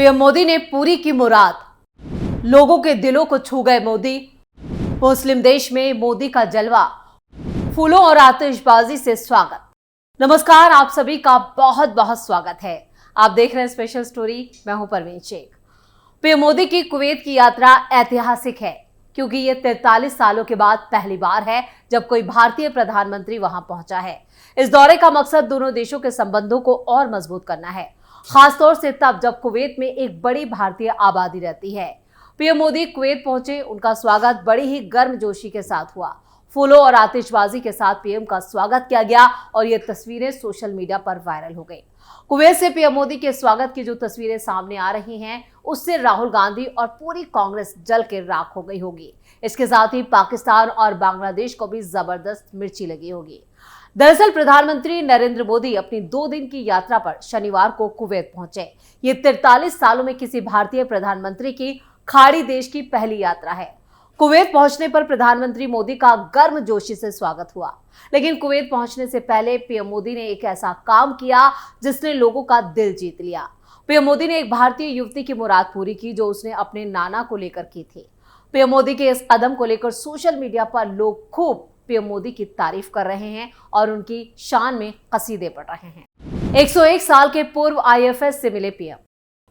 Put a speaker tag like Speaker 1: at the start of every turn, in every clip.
Speaker 1: PM Modi ने पूरी की मुराद, लोगों के दिलों को छू गए मोदी। मुस्लिम देश में मोदी का जलवा, फूलों और आतिशबाजी से स्वागत। नमस्कार, आप सभी का बहुत बहुत स्वागत है। आप देख रहे हैं स्पेशल स्टोरी। मैं हूं परवीन शेख। पीएम मोदी की कुवैत की यात्रा ऐतिहासिक है क्योंकि ये 43 सालों के बाद पहली बार है जब कोई भारतीय प्रधानमंत्री वहां पहुंचा है। इस दौरे का मकसद दोनों देशों के संबंधों को और मजबूत करना है, खासतौर से तब जब कुवैत में एक बड़ी भारतीय आबादी रहती है। पीएम मोदी कुवैत पहुंचे, उनका स्वागत बड़ी ही गर्मजोशी के साथ हुआ। फूलों और आतिशबाजी के साथ पीएम का स्वागत किया गया और ये तस्वीरें सोशल मीडिया पर वायरल हो गई। कुवैत से पीएम मोदी के स्वागत की जो तस्वीरें सामने आ रही हैं, उससे राहुल गांधी और पूरी कांग्रेस जल के राख हो गई होगी। इसके साथ ही पाकिस्तान और बांग्लादेश को भी जबरदस्त मिर्ची लगी होगी। दरअसल प्रधानमंत्री नरेंद्र मोदी अपनी 2 दिन की यात्रा पर शनिवार को कुवैत पहुंचे। ये 43 सालों में किसी भारतीय प्रधानमंत्री की खाड़ी देश की पहली यात्रा है। कुवैत पहुंचने पर प्रधानमंत्री मोदी का गर्मजोशी से स्वागत हुआ, लेकिन कुवैत पहुंचने से पहले पीएम मोदी ने एक ऐसा काम किया जिसने लोगों का दिल जीत लिया। पीएम मोदी ने एक भारतीय युवती की मुराद पूरी की जो उसने अपने नाना को लेकर की थी। पीएम मोदी के इस कदम को लेकर सोशल मीडिया पर लोग खूब पीएम मोदी की तारीफ कर रहे हैं और उनकी शान में कसीदे पढ़ रहे हैं। 101 साल के पूर्व आईएफएस से मिले पीएम।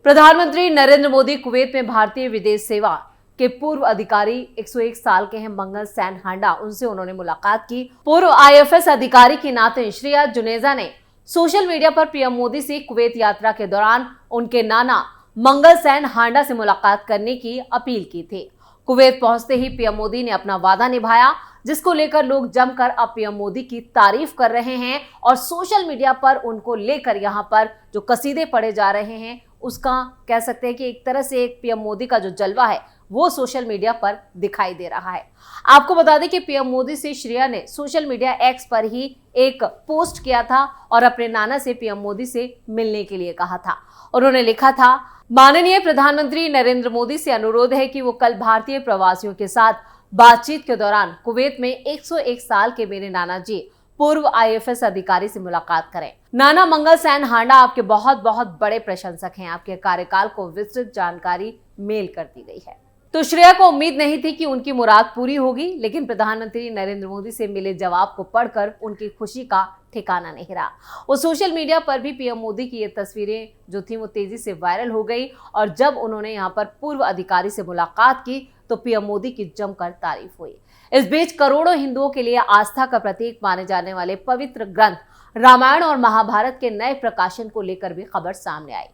Speaker 1: प्रधानमंत्री नरेंद्र मोदी कुवैत में भारतीय विदेश सेवा के पूर्व अधिकारी 101 साल के हैं मंगल सैन हांडा, उनसे उन्होंने मुलाकात की। पूर्व आईएफएस अधिकारी की नाते श्रेया जुनेजा ने सोशल मीडिया पर पीएम मोदी से कुवैत यात्रा के दौरान उनके नाना मंगल सैन हांडा से मुलाकात करने की अपील की थी। कुवैत पहुंचते ही पीएम मोदी ने अपना वादा निभाया, जिसको लेकर लोग जमकर अब पीएम मोदी की तारीफ कर रहे हैं और सोशल मीडिया पर उनको लेकर यहां पर जो कसीदे पढ़े जा रहे हैं, उसका कह सकते हैं कि एक तरह से एक पीएम मोदी का जो जलवा है वो सोशल मीडिया पर दिखाई दे रहा है। आपको बता दें कि पीएम मोदी से श्रेया ने सोशल मीडिया एक्स पर ही एक पोस्ट किया था और अपने नाना से पीएम मोदी से मिलने के लिए कहा था। उन्होंने लिखा था, माननीय प्रधानमंत्री नरेंद्र मोदी से अनुरोध है कि वो कल भारतीय प्रवासियों के साथ बातचीत के दौरान कुवैत में 101 साल के मेरे नाना जी पूर्व आईएफएस अधिकारी से मुलाकात करें। नाना मंगल सैन हांडा आपके बहुत बहुत बड़े प्रशंसक हैं। आपके कार्यकाल को विस्तृत जानकारी मेल कर दी गई है। तो श्रेया को उम्मीद नहीं थी कि उनकी मुराद पूरी होगी, लेकिन प्रधानमंत्री नरेंद्र मोदी से मिले जवाब को पढ़कर उनकी खुशी का ठिकाना नहीं रहा। वो सोशल मीडिया पर भी पीएम मोदी की ये तस्वीरें जो थी वो तेजी से वायरल हो गई और जब उन्होंने यहाँ पर पूर्व अधिकारी से मुलाकात की तो पीएम मोदी की जमकर तारीफ हुई। इस बीच करोड़ों हिंदुओं के लिए आस्था का प्रतीक माने जाने वाले पवित्र ग्रंथ रामायण और महाभारत के नए प्रकाशन को लेकर भी खबर सामने आई।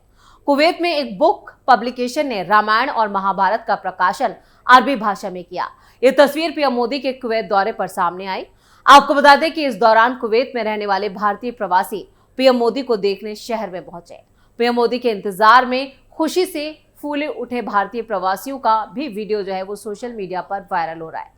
Speaker 1: कुवैत में एक बुक पब्लिकेशन ने रामायण और महाभारत का प्रकाशन अरबी भाषा में किया। ये तस्वीर पीएम मोदी के कुवैत दौरे पर सामने आई। आपको बता दें कि इस दौरान कुवैत में रहने वाले भारतीय प्रवासी पीएम मोदी को देखने शहर में पहुंचे। पीएम मोदी के इंतजार में खुशी से फूले उठे भारतीय प्रवासियों का भी वीडियो जो है वो सोशल मीडिया पर वायरल हो रहा है।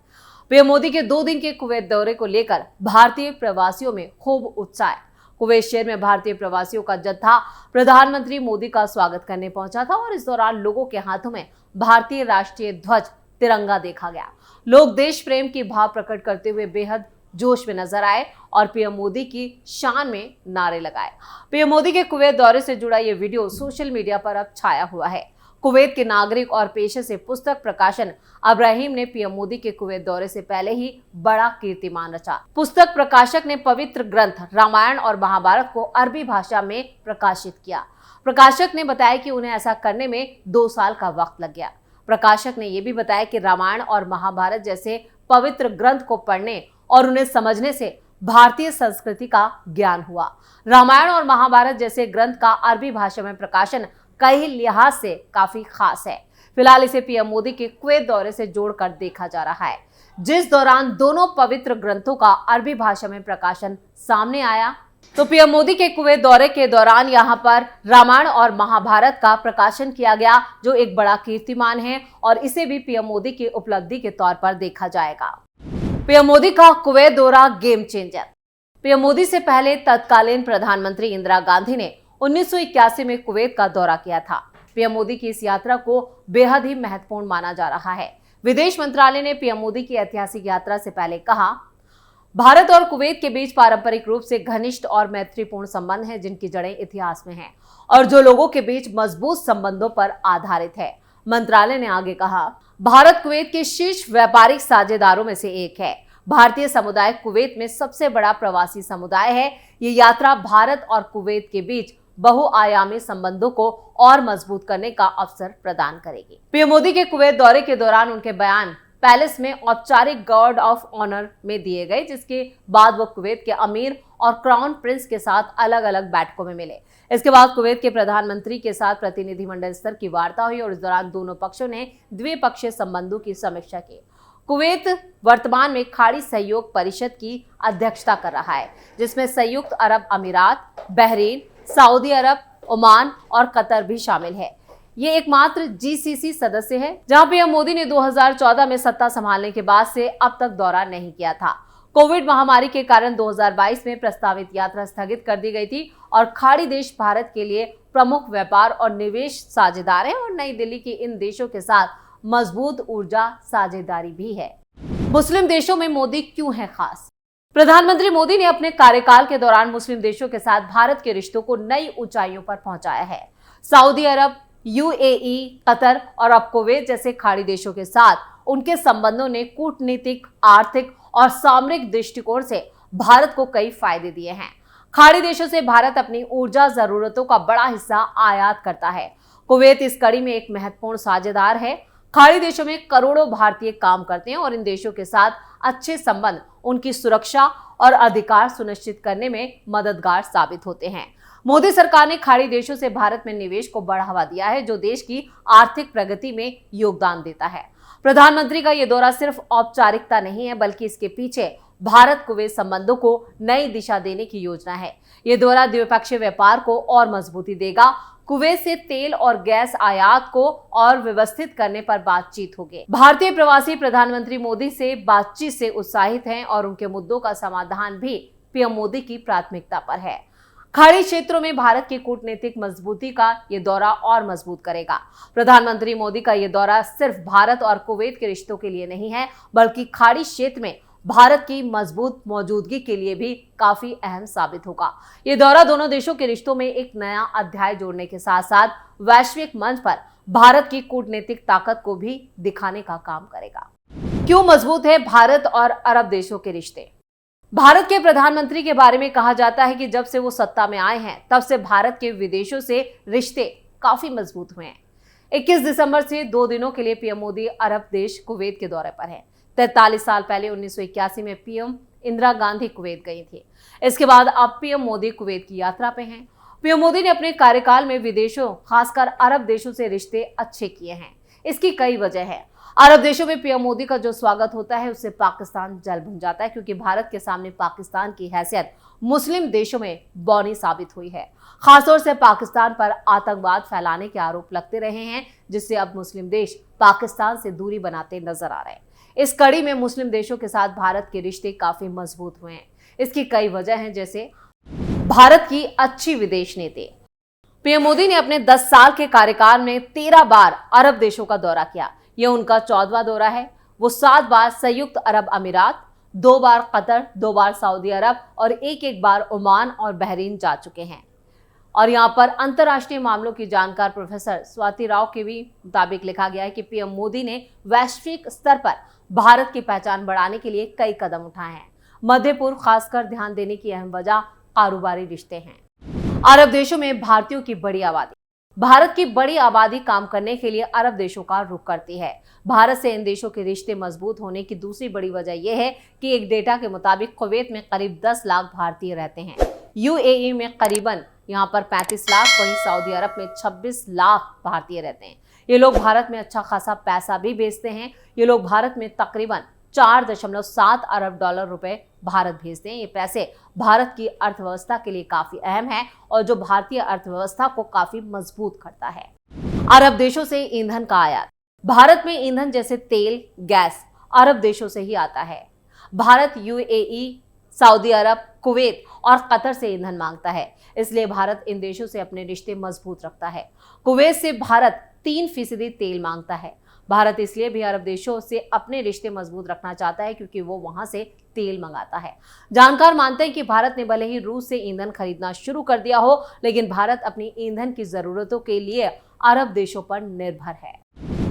Speaker 1: पीएम मोदी के 2 दिन के कुवैत दौरे को लेकर भारतीय प्रवासियों में खूब उत्साह है। कुवैत शहर में भारतीय प्रवासियों का जत्था प्रधानमंत्री मोदी का स्वागत करने पहुंचा था और इस दौरान लोगों के हाथों में भारतीय राष्ट्रीय ध्वज तिरंगा देखा गया। लोग देश प्रेम की भाव प्रकट करते हुए बेहद जोश में नजर आए और पीएम मोदी की शान में नारे लगाए। पीएम मोदी के कुवैत दौरे से जुड़ा ये वीडियो सोशल मीडिया पर अब छाया हुआ है। कुवैत के नागरिक और पेशे से पुस्तक प्रकाशन अब्राहिम ने पीएम मोदी के कुवैत दौरे से पहले ही बड़ा कीर्तिमान रचा। पुस्तक प्रकाशक ने पवित्र ग्रंथ रामायण और महाभारत को अरबी भाषा में प्रकाशित किया। प्रकाशक ने बताया कि उन्हें ऐसा करने में 2 साल का वक्त लग गया। प्रकाशक ने यह भी बताया कि रामायण और महाभारत जैसे पवित्र ग्रंथ को पढ़ने और उन्हें समझने से भारतीय संस्कृति का ज्ञान हुआ। रामायण और महाभारत जैसे ग्रंथ का अरबी भाषा में प्रकाशन कई लिहाज से काफी खास है। फिलहाल इसे पीएम मोदी के कुवैत दौरे से जोड़कर देखा जा रहा है, जिस दौरान दोनों पवित्र ग्रंथों का अरबी भाषा में प्रकाशन सामने आया। तो पीएम मोदी के कुवैत दौरे के दौरान यहां पर रामायण और महाभारत का प्रकाशन किया गया, जो एक बड़ा कीर्तिमान है और इसे भी पीएम मोदी की उपलब्धि के तौर पर देखा जाएगा। पीएम मोदी का कुवैत दौरा गेम चेंजर। पीएम मोदी से पहले तत्कालीन प्रधानमंत्री इंदिरा गांधी ने 1981 में कुवैत का दौरा किया था। पीएम मोदी की इस यात्रा को बेहद ही महत्वपूर्ण माना जा रहा है। विदेश मंत्रालय ने पीएम मोदी की ऐतिहासिक यात्रा से पहले कहा, भारत और कुवैत के बीच पारंपरिक रूप से घनिष्ठ और मैत्रीपूर्ण संबंध हैं, जिनकी जड़ें इतिहास में हैं और जो लोगों के बीच मजबूत संबंधों पर आधारित है। मंत्रालय ने आगे कहा, भारत कुवैत के शीर्ष व्यापारिक साझेदारों में से एक है। भारतीय समुदाय कुवैत में सबसे बड़ा प्रवासी समुदाय है। ये यात्रा भारत और कुवैत के बीच बहुआयामी संबंधों को और मजबूत करने का अवसर प्रदान करेगी। पीएम मोदी के कुवैत दौरे के दौरान उनके बयान पैलेस में औपचारिक गार्ड ऑफ ऑनर में दिए गए, जिसके बाद वो कुवैत के अमीर और क्राउन प्रिंस के साथ अलग अलग बैठकों में मिले। इसके बाद कुवैत के प्रधानमंत्री के साथ प्रतिनिधिमंडल स्तर की वार्ता हुई और इस दौरान दोनों पक्षों ने द्विपक्षीय संबंधों की समीक्षा की। कुवैत वर्तमान में खाड़ी सहयोग परिषद की अध्यक्षता कर रहा है, जिसमें संयुक्त अरब अमीरात, बहरीन, सऊदी अरब, ओमान और कतर भी शामिल है। ये एकमात्र जीसीसी सदस्य है जहां पीएम मोदी ने 2014 में सत्ता संभालने के बाद से अब तक दौरा नहीं किया था। कोविड महामारी के कारण 2022 में प्रस्तावित यात्रा स्थगित कर दी गई थी और खाड़ी देश भारत के लिए प्रमुख व्यापार और निवेश साझेदार हैं और नई दिल्ली के इन देशों के साथ मजबूत ऊर्जा साझेदारी भी है। मुस्लिम देशों में मोदी क्यों है खास? प्रधानमंत्री मोदी ने अपने कार्यकाल के दौरान मुस्लिम देशों के साथ भारत के रिश्तों को नई ऊंचाइयों पर पहुंचाया है। सऊदी अरब, यूएई, कतर और अब कुवैत जैसे खाड़ी देशों के साथ उनके संबंधों ने कूटनीतिक, आर्थिक और सामरिक दृष्टिकोण से भारत को कई फायदे दिए हैं। खाड़ी देशों से भारत अपनी ऊर्जा जरूरतों का बड़ा हिस्सा आयात करता है। कुवैत इस कड़ी में एक महत्वपूर्ण साझेदार है। खाड़ी देशों में करोड़ों भारतीय काम करते हैं और इन देशों के साथ अच्छे संबंध उनकी सुरक्षा और अधिकार सुनिश्चित करने में मददगार साबित होते हैं। मोदी सरकार ने खाड़ी देशों से भारत में निवेश को बढ़ावा दिया है, जो देश की आर्थिक प्रगति में योगदान देता है। प्रधानमंत्री का यह दौरा सिर्फ औपचारिकता नहीं है, बल्कि इसके पीछे भारत कुवैत संबंधों को नई दिशा देने की योजना है। यह दौरा द्विपक्षीय व्यापार को और मजबूती देगा। कुवैत से तेल और गैस आयात को और व्यवस्थित करने पर बातचीत होगी। भारतीय प्रवासी प्रधानमंत्री मोदी से बातचीत से उत्साहित हैं और उनके मुद्दों का समाधान भी पीएम मोदी की प्राथमिकता पर है। खाड़ी क्षेत्रों में भारत की कूटनीतिक मजबूती का ये दौरा और मजबूत करेगा। प्रधानमंत्री मोदी का ये दौरा सिर्फ भारत और कुवैत के रिश्तों के लिए नहीं है, बल्कि खाड़ी क्षेत्र में भारत की मजबूत मौजूदगी के लिए भी काफी अहम साबित होगा। ये दौरा दोनों देशों के रिश्तों में एक नया अध्याय जोड़ने के साथ साथ वैश्विक मंच पर भारत की कूटनीतिक ताकत को भी दिखाने का काम करेगा। क्यों मजबूत है भारत और अरब देशों के रिश्ते? भारत के प्रधानमंत्री के बारे में कहा जाता है कि जब से वो सत्ता में आए हैं, तब से भारत के विदेशों से रिश्ते काफी मजबूत हुए हैं। 21 दिसंबर से 2 दिनों के लिए पीएम मोदी अरब देश कुवैत के दौरे पर हैं। 43 साल पहले 1981 में पीएम इंदिरा गांधी कुवैत गई थी। इसके बाद अब पीएम मोदी कुवैत की यात्रा पे हैं। पीएम मोदी ने अपने कार्यकाल में विदेशों, खासकर अरब देशों से रिश्ते अच्छे किए हैं। इसकी कई वजह है। अरब देशों में पीएम मोदी का जो स्वागत होता है, उससे पाकिस्तान जल भुन जाता है, क्योंकि भारत के सामने पाकिस्तान की हैसियत मुस्लिम देशों में बौनी साबित हुई है। खासतौर से पाकिस्तान पर आतंकवाद फैलाने के आरोप लगते रहे हैं, जिससे अब मुस्लिम देश पाकिस्तान से दूरी बनाते नजर आ रहे हैं। इस कड़ी में मुस्लिम देशों के साथ भारत के रिश्ते काफी मजबूत हुए हैं। इसकी कई वजह हैं, जैसे भारत की अच्छी विदेश नीति। पीएम मोदी ने अपने 10 साल के कार्यकाल में 13 बार अरब देशों का दौरा किया। यह उनका 14वां दौरा है। वो 7 बार संयुक्त अरब अमीरात, 2 बार कतर, 2 बार सऊदी अरब और एक बार ओमान और बहरीन जा चुके हैं। और यहाँ पर अंतर्राष्ट्रीय मामलों की जानकार प्रोफेसर स्वाति राव के भी मुताबिक लिखा गया है कि पीएम मोदी ने वैश्विक स्तर पर भारत की पहचान बढ़ाने के लिए कई कदम उठाए हैं। मध्य पूर्व खासकर ध्यान देने की अहम वजह कारोबारी रिश्ते हैं। अरब देशों में भारतीयों की बड़ी आबादी। भारत की बड़ी आबादी काम करने के लिए अरब देशों का रुख करती है। भारत से इन देशों के रिश्ते मजबूत होने की दूसरी बड़ी वजह यह है कि एक डेटा के मुताबिक कुवैत में करीब 10 लाख भारतीय रहते हैं। यूएई में करीबन यहाँ पर 35 लाख, वहीं सऊदी अरब में 26 लाख भारतीय रहते हैं। ये लोग भारत में अच्छा खासा पैसा भी भेजते हैं। ये लोग भारत में तकरीबन 4.7 अरब डॉलर रुपए भारत भेजते हैं। ये पैसे भारत की अर्थव्यवस्था के लिए काफी अहम है और जो भारतीय अर्थव्यवस्था को काफी मजबूत करता है। अरब देशों से ईंधन का आयात। भारत में ईंधन जैसे तेल, गैस अरब देशों से ही आता है। भारत यूएई, सऊदी अरब, कुवैत और कतर से ईंधन मांगता है, इसलिए भारत इन देशों से अपने रिश्ते मजबूत रखता है। कुवैत से भारत 3% तेल मांगता है। भारत इसलिए भी अरब देशों से अपने रिश्ते मजबूत रखना चाहता है क्योंकि वो वहां से तेल मंगाता है। जानकार मानते हैं कि भारत ने भले ही रूस से ईंधन खरीदना शुरू कर दिया हो, लेकिन भारत अपनी ईंधन की जरूरतों के लिए अरब देशों पर निर्भर है।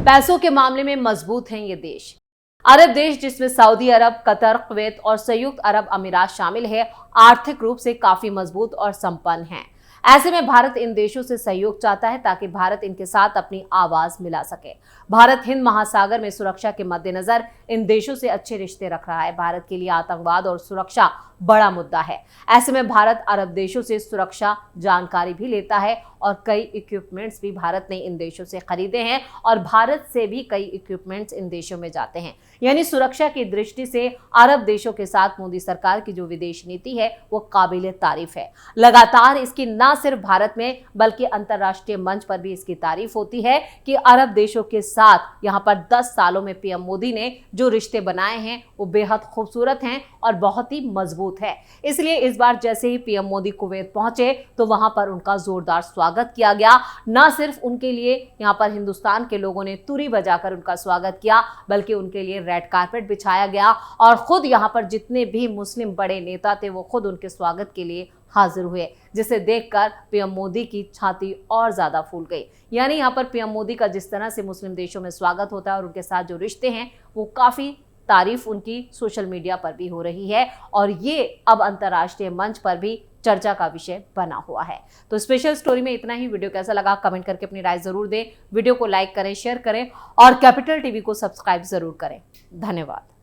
Speaker 1: पैसों के मामले में मजबूत हैं ये देश। अरब देश, जिसमें सऊदी अरब, कतर, कुवैत और संयुक्त अरब अमीरात शामिल है, आर्थिक रूप से काफी मजबूत और संपन्न हैं। ऐसे में भारत इन देशों से सहयोग चाहता है ताकि भारत इनके साथ अपनी आवाज मिला सके। भारत हिंद महासागर में सुरक्षा के मद्देनजर इन देशों से अच्छे रिश्ते रख रहा है। भारत के लिए आतंकवाद और सुरक्षा बड़ा मुद्दा है। ऐसे में भारत अरब देशों से सुरक्षा जानकारी भी लेता है और कई इक्विपमेंट्स भी भारत ने इन देशों से खरीदे हैं और भारत से भी कई इक्विपमेंट्स इन देशों में जाते हैं। यानी सुरक्षा की दृष्टि से अरब देशों के साथ मोदी सरकार की जो विदेश नीति है वो काबिले तारीफ है। लगातार इसकी न सिर्फ भारत में बल्कि अंतर्राष्ट्रीय मंच पर भी इसकी तारीफ होती है कि अरब देशों के साथ यहाँ पर 10 सालों में पीएम मोदी ने जो रिश्ते बनाए हैं वो बेहद खूबसूरत हैं और बहुत ही मजबूत है। इसलिए इस बार जैसे ही पीएम मोदी कुवैत पहुंचे तो वहां पर उनका जोरदार स्वागत किया गया। न सिर्फ उनके लिए यहाँ पर हिंदुस्तान के लोगों ने तुरी बजाकर उनका स्वागत किया, बल्कि उनके लिए रेड कारपेट बिछाया गया और खुद यहाँ पर जितने भी मुस्लिम बड़े नेता थे वो खुद उनके स्वागत के लिए हाजिर हुए, जिसे देखकर पीएम मोदी की छाती और ज्यादा फूल गई। यानी यहाँ पर पीएम मोदी का जिस तरह से मुस्लिम देशों में स्वागत होता है और उनके साथ जो रिश्ते हैं वो काफी तारीफ उनकी सोशल मीडिया पर भी हो रही है और ये अब अंतर्राष्ट्रीय मंच पर भी चर्चा का विषय बना हुआ है। तो स्पेशल स्टोरी में इतना ही। वीडियो कैसा लगा कमेंट करके अपनी राय जरूर दें। वीडियो को लाइक करें, शेयर करें और कैपिटल टीवी को सब्सक्राइब जरूर करें। धन्यवाद।